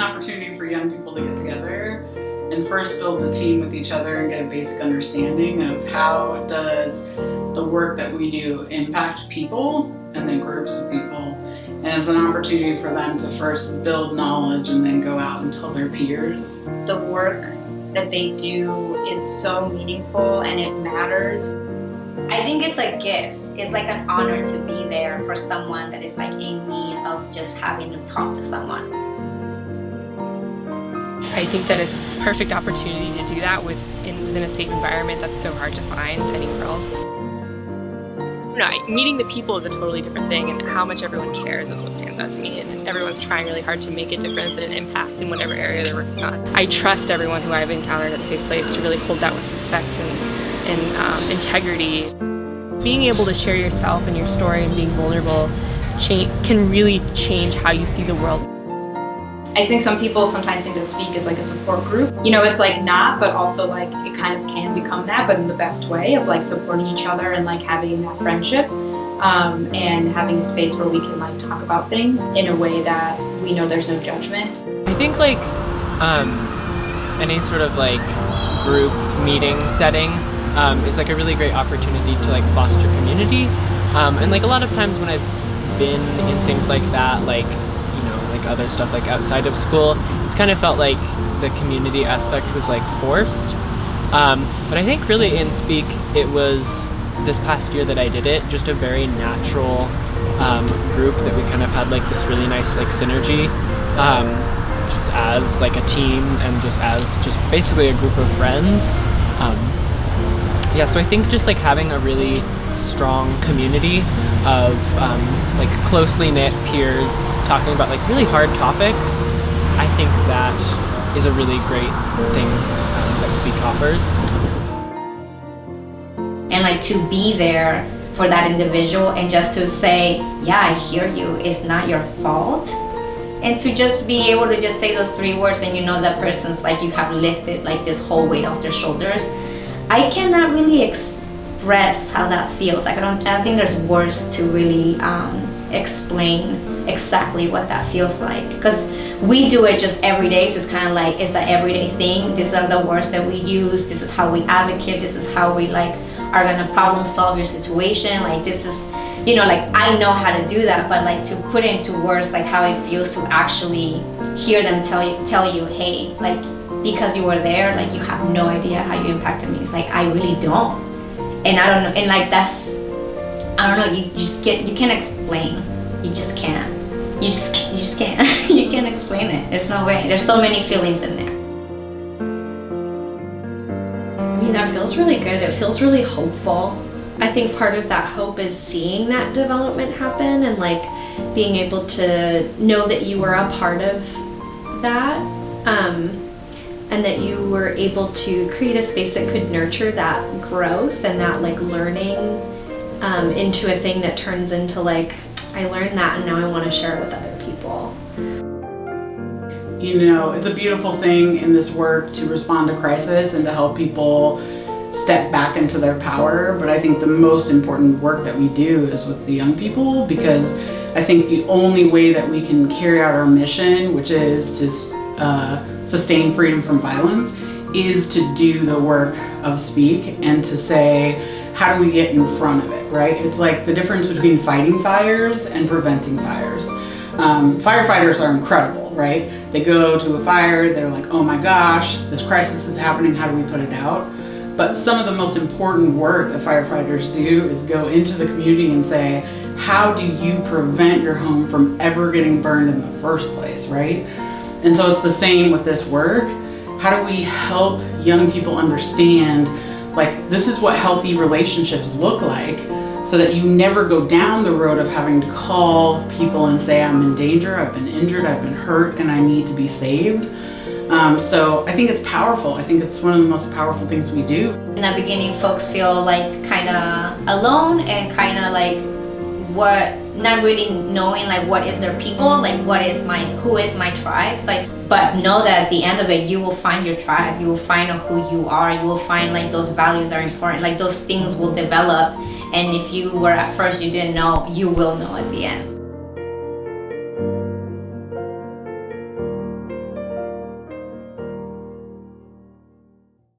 an opportunity for young people to get together and first build a team with each other and get a basic understanding of how does the work that we do impact people and then groups of people. And it's an opportunity for them to first build knowledge and then go out and tell their peers. The work that they do is so meaningful and it matters. I think it's a gift. It's like an honor to be there for someone that is like in need of just having to talk to someone. I think that it's a perfect opportunity to do that within a safe environment that's so hard to find anywhere else. Meeting the people is a totally different thing, and how much everyone cares is what stands out to me, and everyone's trying really hard to make a difference and an impact in whatever area they're working on. I trust everyone who I've encountered at SafePlace to really hold that with respect and integrity. Being able to share yourself and your story and being vulnerable can really change how you see the world. I think some people sometimes think that Speak is like a support group. You know, it's like not, but also like it kind of can become that, but in the best way of like supporting each other and like having that friendship and having a space where we can like talk about things in a way that we know there's no judgment. I think like any sort of like group meeting setting is like a really great opportunity to like foster community. And like a lot of times when I've been in things like that, like other stuff like outside of school, it's kind of felt like the community aspect was like forced. But I think really in Speak, it was this past year that I did it, just a very natural group that we kind of had like this really nice like synergy just as like a team and just as basically a group of friends. Yeah, so I think just like having a really strong community of like closely knit peers talking about like really hard topics, I think that is a really great thing that Speak offers. And like to be there for that individual and just to say, yeah, I hear you, it's not your fault. And to just be able to just say those 3 words and you know that person's like, you have lifted like this whole weight off their shoulders. I cannot really express how that feels. Like I don't think there's words to really explain exactly what that feels like, because we do it just every day, so it's kind of like it's an everyday thing. These are the words that we use, this is how we advocate, this is how we like are gonna problem solve your situation. Like this is, you know, like I know how to do that, but like to put into words like how it feels to actually hear them tell you, hey, like because you were there, like you have no idea how you impacted me. It's like I really don't. And I don't know, and like that's, I don't know, you can't explain. You just can't. You just can't. You can't explain it. There's no way. There's so many feelings in there. I mean, that feels really good. It feels really hopeful. I think part of that hope is seeing that development happen and like being able to know that you were a part of that. And that you were able to create a space that could nurture that growth and that like learning into a thing that turns into like, I learned that and now I want to share it with other people. You know, it's a beautiful thing in this work to respond to crisis and to help people step back into their power, but I think the most important work that we do is with the young people, because I think the only way that we can carry out our mission, which is to sustain freedom from violence, is to do the work of Speak and to say, how do we get in front of it, right? It's like the difference between fighting fires and preventing fires. Firefighters are incredible, right? They go to a fire, they're like, oh my gosh, this crisis is happening, how do we put it out? But some of the most important work that firefighters do is go into the community and say, how do you prevent your home from ever getting burned in the first place, right? And so it's the same with this work. How do we help young people understand, like, this is what healthy relationships look like, so that you never go down the road of having to call people and say, I'm in danger, I've been injured, I've been hurt, and I need to be saved. So I think it's powerful. I think it's one of the most powerful things we do. In the beginning, folks feel like kind of alone and kind of like not really knowing like what is their people, like who is my tribe. It's like, but know that at the end of it, you will find your tribe, you will find out who you are, you will find like those values are important, like those things will develop, and if you were at first you didn't know, you will know at the end.